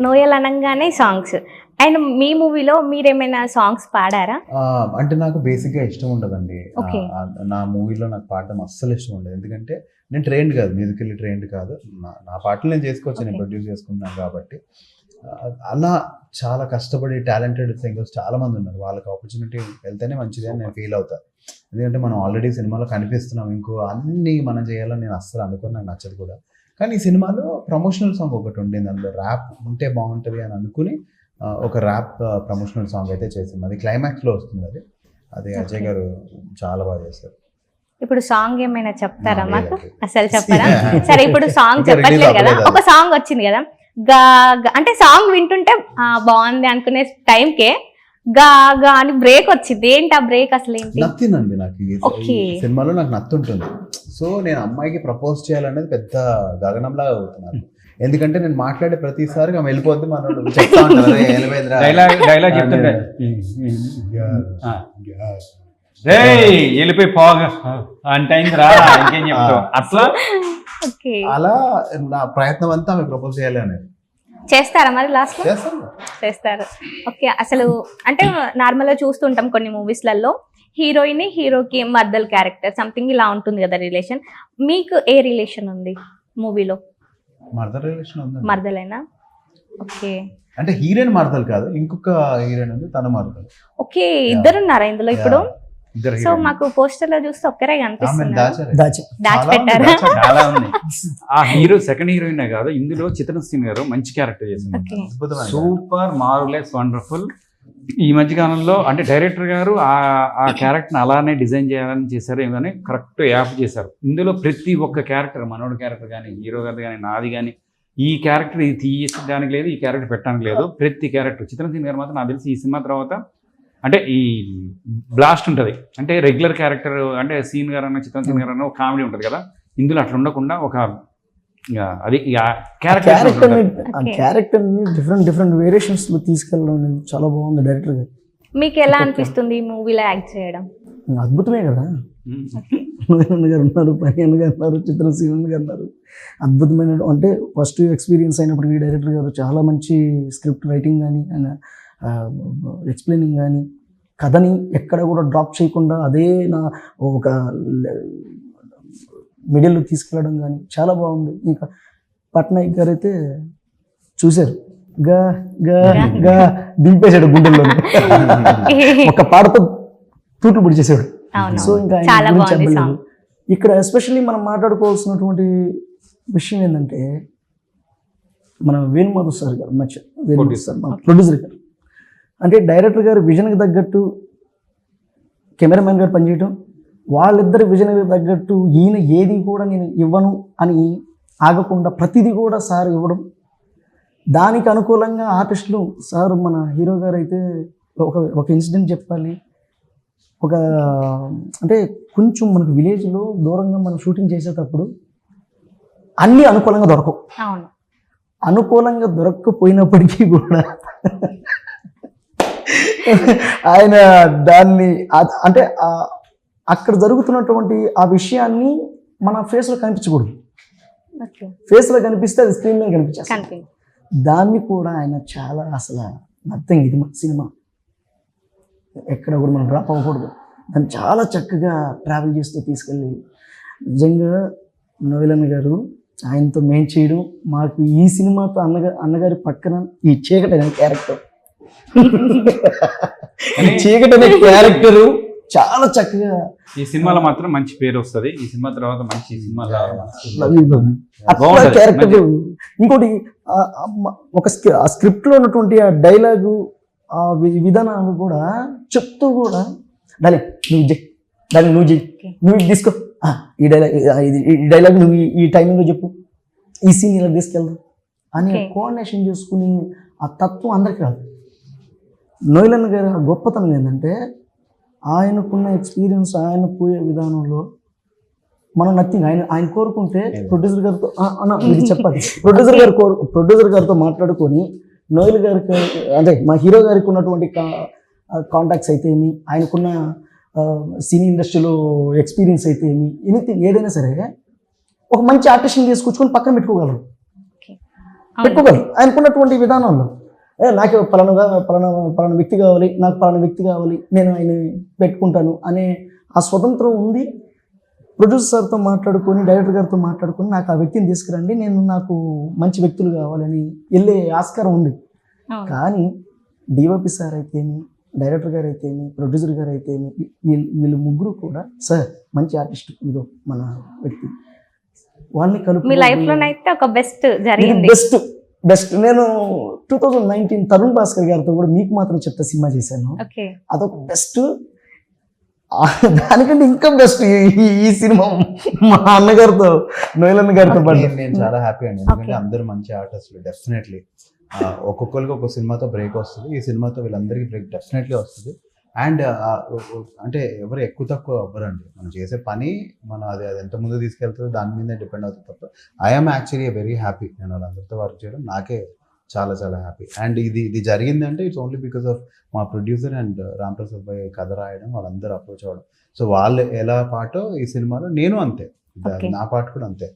Noel అనంగానే songs. And మీ మూవీలో మీరేమైనా సాంగ్స్ పాడారా? అంటే నాకు బేసిక్గా ఇష్టం ఉండదండి. ఓకే. నా మూవీలో నాకు పాడడం అస్సలు ఇష్టం ఉండదు. ఎందుకంటే నేను ట్రైన్డ్ కాదు, మ్యూజికల్లీ ట్రైన్డ్ కాదు. నా పాటలు నేను చేసుకోవచ్చు, నేను Okay. ప్రొడ్యూస్ చేసుకున్నాను కాబట్టి. అలా చాలా కష్టపడి టాలెంటెడ్ సింగర్స్ చాలా మంది ఉన్నారు. వాళ్ళకి ఆపర్చునిటీ వెళ్తేనే మంచిది అని నేను ఫీల్ అవుతాను. ఎందుకంటే మనం ఆల్రెడీ సినిమాలో కనిపిస్తున్నాం, ఇంకో అన్నీ మనం చేయాలని నేను అస్సలు అనుకుని నాకు నచ్చదు కూడా. కానీ ఈ సినిమాలో ప్రమోషనల్ సాంగ్ ఒకటి ఉండింది, అందులో ర్యాప్ ఉంటే బాగుంటుంది అని అనుకుని ఒక ర్యాప్ ప్రమోషనల్ సాంగ్ అయితే చేసాం. అది క్లైమాక్స్లో వస్తుంది. అది అజయ్ Okay. గారు చాలా బాగా చేశారు. ఇప్పుడు సాంగ్ ఏమైనా చెప్తారా ఆ, మాకు? లేదండి. అసలు చెప్పరా? సరే, ఇప్పుడు సాంగ్ ఇంకా release చెప్పట్లేదు కదా, అవ్వలేదు ఒక సాంగ్ వచ్చింది కదా, గా గా అంటే సాంగ్ వింటుంటే బాగుంది అనుకునే టైంకే గా గా అని బ్రేక్ వచ్చింది. ఏంటి ఆ బ్రేక్ అసలు ఏంటి? నత్తినండి నాకు ఈ Okay. సినిమాలో నాకు నత్తి ఉంటుంది. సో నేను అమ్మాయికి ప్రపోజ్ చేయాలనేది పెద్ద గగనంలాగా అవుతున్నాను. ఎందుకంటే నేను మాట్లాడే ప్రతిసారి ఆమె వెళ్ళిపోద్ది, మనోడు చెప్తా ఉంటారు, "అరే, వెళ్ళిపోయిందిరా." డైలాగ్ చెప్తుంటే Yeah. రేయ్ వెళ్ళిపోయి పోగా అంటే అయిందిరా, ఇంకేం చెప్తావు అట్లా. ఓకే. అలా నా ప్రయత్నం అంతా ఆమె ప్రపోజ్ చేయాలి అనేది చేస్తారా మరి లాస్ట్ లో? చేస్తాను. చేస్తారు. ఓకే. అసలు అంటే నార్మల్ గా చూస్తుంటాం కొన్ని మూవీస్లలో హీరోయిన్ హీరోకి మర్దల్ క్యారెక్టర్ సంథింగ్ ఇలా ఉంటుంది కదా రిలేషన్. మీకు ఏ రిలేషన్ ఉంది మూవీలో? మర్దర్ రిలేషన్ ఉంది. మర్దలేనా? ఓకే. అంటే హీరోయిన్ మర్దలు కాదు, ఇంకొక హీరోయిన్ ఉంది, తన మర్దలు. ఓకే, ఇద్దరు ఉన్నారా ఇందులో ఇప్పుడు? ఇద్దరు సో మాకు పోస్టర్ లో చూస్తే ఒక్కరే కనిపిస్తున్నారు. దాచారు. దాచి చాలా పెట్టారా? ఉంది, చాలా ఉంది. ఆ హీరో సెకండ్ హీరోయిన్ కాదు, ఇందులో చిత్రసీన్ గారు మంచి క్యారెక్టర్ చేసింది. ఓకే. అద్భుతమైన సూపర్ మార్వెలస్ వండర్ఫుల్. ఈ మధ్య కాలంలో అంటే డైరెక్టర్ గారు ఆ క్యారెక్టర్ని అలానే డిజైన్ చేయాలని చేశారు, ఏమని కరెక్ట్ యాప్ చేశారు. ఇందులో ప్రతి ఒక్క క్యారెక్టర్, మనోడి క్యారెక్టర్ కానీ, హీరో గారి కానీ, నాది కానీ, ఈ క్యారెక్టర్ ఇది తీయడానికి లేదు, ఈ క్యారెక్టర్ పెట్టడానికి లేదు. ప్రతి క్యారెక్టర్ చిత్రసీన్ గారు మాత్రం నాకు తెలిసి ఈ సినిమా తర్వాత అంటే ఈ బ్లాస్ట్ ఉంటుంది. అంటే రెగ్యులర్ క్యారెక్టర్ అంటే సీన్ గారు అన్న, చిత్రసీన్ గారు అన్న కామెడీ ఉంటుంది కదా, ఇందులో అట్లా ఉండకుండా ఒక అది క్యారెక్టర్ని డిఫరెంట్ వేరియేషన్స్ లో తీసుకెళ్ళడం అనేది చాలా బాగుంది డైరెక్టర్ గారు. మీకు ఎలా అనిపిస్తుంది ఈ మూవీలో యాక్ట్ చేయడం? అద్భుతమే కదా. నారాయణ గారు ఉన్నారు, పర్యాన్ గారు ఉన్నారు, చిత్రసీన్ గారు ఉన్నారు. అద్భుతమైన అంటే ఫస్ట్ ఎక్స్పీరియన్స్ అయినప్పటికీ డైరెక్టర్ గారు చాలా మంచి స్క్రిప్ట్ రైటింగ్ కానీ ఆయన ఎక్స్ప్లెయినింగ్ కానీ, కథని ఎక్కడ కూడా డ్రాప్ చేయకుండా అదే నా ఒక మిడిల్లో తీసుకెళ్ళడం కానీ చాలా బాగుంది. ఇంకా పట్నాయక్ గారు అయితే చూశారు, గా గా గా దింపేశాడు గుండెల్లో, ఒక పాటతో తూట్లు పొడిచేసాడు. అవును. సో ఇంకా ఆయన చాలా గురించి బాగుంది చెప్పలేదు. సాంగ్. ఇక్కడ ఎస్పెషల్లీ మనం మాట్లాడుకోవాల్సినటువంటి విషయం ఏంటంటే మన వేణుమాధవ్ సార్ గారు, వేణుమాధవ్ సార్ మన ప్రొడ్యూసర్ గారు, అంటే డైరెక్టర్ గారు విజన్కి తగ్గట్టు కెమెరామెన్ గారు పనిచేయటం, వాళ్ళిద్దరి విజన్కి తగ్గట్టు ఈయన ఏది కూడా నేను ఇవ్వను అని ఆగకుండా ప్రతిదీ కూడా సార్ ఇవ్వడం, దానికి అనుకూలంగా ఆర్టిస్టులు సార్ మన హీరో గారు అయితే ఒక ఇన్సిడెంట్ చెప్పాలి. ఒక అంటే కొంచెం మనకు విలేజ్లో దూరంగా మనం షూటింగ్ చేసేటప్పుడు అన్నీ అనుకూలంగా దొరకవు. అవును. అనుకూలంగా దొరక్కపోయినప్పటికీ కూడా ఆయన దాన్ని అంటే అక్కడ జరుగుతున్నటువంటి ఆ విషయాన్ని మన ఫేస్లో కనిపించకూడదు. ఓకే. ఫేస్లో కనిపిస్తే అది స్క్రీన్ మీద కనిపించేస్తుంది. కనిపించింది. దాన్ని కూడా ఆయన చాలా అసలు నథింగ్, ఇది మన సినిమా ఎక్కడ కూడా మనం డ్రాప్ అవ్వకూడదు, దాన్ని చాలా చక్కగా ట్రావెల్ చేస్తూ తీసుకెళ్ళి, నిజంగా నోయలన్ గారు ఆయనతో మేము చేయడం, మాకు ఈ సినిమాతో అన్నగారి పక్కన ఈ చీకటి అనే క్యారెక్టర్ చీకటి అనే క్యారెక్టరు చాలా చక్కగా ఈ సినిమాలో మాత్రం మంచి పేరు వస్తుంది. ఈ సినిమా తర్వాత మంచి సినిమా క్యారెక్టర్. ఇంకోటి ఒక స్క్రిప్ట్లో ఉన్నటువంటి ఆ డైలాగు, ఆ విధానాలు కూడా చెప్తూ కూడా డాలి నువ్వు చెయ్యి, డాలి నువ్వు చెయ్యి, నువ్వు ఇది తీసుకో, ఈ డైలాగ్ నువ్వు ఈ టైమింగ్లో చెప్పు, ఈ సీన్ ఇలా తీసుకెళ్దాం అని కోఆర్డినేషన్ చేసుకుని ఆ తత్వం అందరికీ రాదు. నోయలన్ గారి గొప్పతనం ఏంటంటే ఆయనకున్న ఎక్స్పీరియన్స్, ఆయన పోయే విధానంలో మనం నథింగ్. ఆయన కోరుకుంటే ప్రొడ్యూసర్ గారితో ఇది చెప్పాలి, ప్రొడ్యూసర్ గారితో మాట్లాడుకొని నోయల్ గారికి అంటే మా హీరో గారికి ఉన్నటువంటి కాంటాక్ట్స్ అయితే ఏమి, ఆయనకున్న సినీ ఇండస్ట్రీలో ఎక్స్పీరియన్స్ అయితే ఏమి, ఎనీథింగ్ ఏదైనా సరే ఒక మంచి ఆర్టిస్ట్ని తీసుకొచ్చుకొని పక్కన పెట్టుకోగలరు. పెట్టుకోగలరు ఆయనకున్నటువంటి విధానంలో. నాకు పలానా వ్యక్తి కావాలి, నాకు పలానా వ్యక్తి కావాలి, నేను ఆయన పెట్టుకుంటాను అనే ఆ స్వతంత్రం ఉంది. ప్రొడ్యూసర్ సార్తో మాట్లాడుకొని, డైరెక్టర్ గారితో మాట్లాడుకొని నాకు ఆ వ్యక్తిని తీసుకురండి, నాకు మంచి వ్యక్తులు కావాలని వెళ్ళే ఆస్కారం ఉంది. అవును. కానీ డిఓపి సార్ అయితేమి, డైరెక్టర్ గారు అయితేమి, ప్రొడ్యూసర్ గారు అయితేమి, వీళ్ళు ముగ్గురు కూడా సార్ మంచి ఆర్టిస్ట్, ఇదో మన వ్యక్తి, వాళ్ళని మీ కలుపు లైఫ్ లోనైతే ఒక బెస్ట్ జరిగింది. బెస్ట్. నేను 2019 తరుణ్ భాస్కర్ గారితో కూడా మీకు మాత్రం చెప్తా సినిమా చేశాను. ఓకే. అదొక బెస్ట్. దానికంటే ఇంకా బెస్ట్ ఈ సినిమా మా అన్నగారితో, నోయలన్న గారితో పాటు. నేను చాలా హ్యాపీ అండి, ఎందుకంటే అందరూ మంచి ఆర్టిస్టులు. డెఫినెట్లీ ఒక్కొక్కరికి ఒక్కొక్క సినిమాతో బ్రేక్ వస్తుంది. ఈ సినిమాతో వీళ్ళందరికీ బ్రేక్ డెఫినెట్లీ వస్తుంది. అండ్ అంటే ఎవరు ఎక్కువ తక్కువ అవ్వరండి. మనం చేసే పని మనం అది ఎంత ముందు తీసుకెళ్తుందో దాని మీద డిపెండ్ అవుతుంది తప్ప. I'm actually very happy. నేను వాళ్ళందరితో వర్క్ చేయడం నాకే చాలా చాలా హ్యాపీ. అండ్ ఇది జరిగిందంటే ఇట్స్ ఓన్లీ బికాస్ ఆఫ్ మా ప్రొడ్యూసర్ అండ్ రామ్ ప్రసాద్ భాయ్ కథ రాయడం, వాళ్ళందరూ అప్రోచ్ అవ్వడం. సో వాళ్ళు ఎలా పాటో ఈ సినిమాలో నేను అంతే, Okay. నా పాట కూడా అంతే.